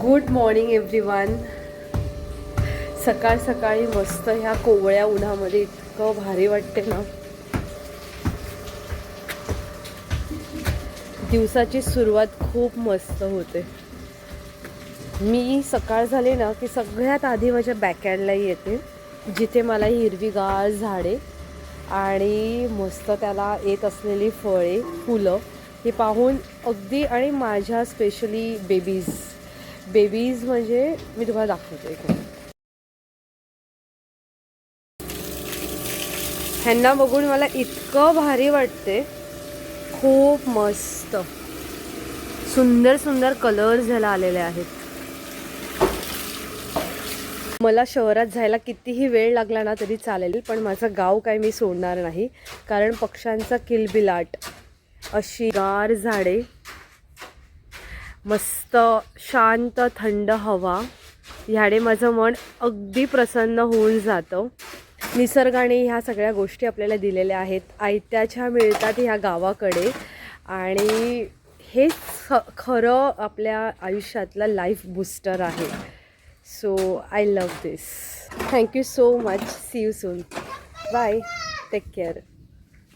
Good morning everyone. सकाळ सकाळी मस्त ह्या कोवळ्या उन्हामध्ये इतकं भारी वाटते ना. दिवसाची सुरुवात खूप मस्त होते. मी सकाळ झाली ना की सगळ्यात आधी माझ्या बॅकयार्डला येते, जिथे मला हिरवीगार झाडे आणि मस्त त्याला येत असलेली फळे फुलं हे पाहून अगदी, आणि माझ्या स्पेशली बेबीज म्हणजे मी तुम्हाला दाखवते. ह्यांना बघून मला इतकं भारी वाटते. खूप मस्त सुंदर सुंदर कलर्स ह्याला आलेले आहेत. मला शहरात जायला कितीही वेळ लागला ना तरी चालेल, पण माझं गाव काय मी सोडणार नाही. कारण पक्ष्यांचा किलबिलाट, अशी गार झाडे, मस्त शांत थंड हवा, ह्याने माझं मन अगदी प्रसन्न होऊन जातं. निसर्गाने ह्या सगळ्या गोष्टी आपल्याला दिलेल्या आहेत, आयत्याच्या मिळतात ह्या गावाकडे. आणि हेच खरं आपल्या आयुष्यातलं लाईफ बूस्टर आहे. So I love this. Thank you so much. See you soon. Bye. Take care.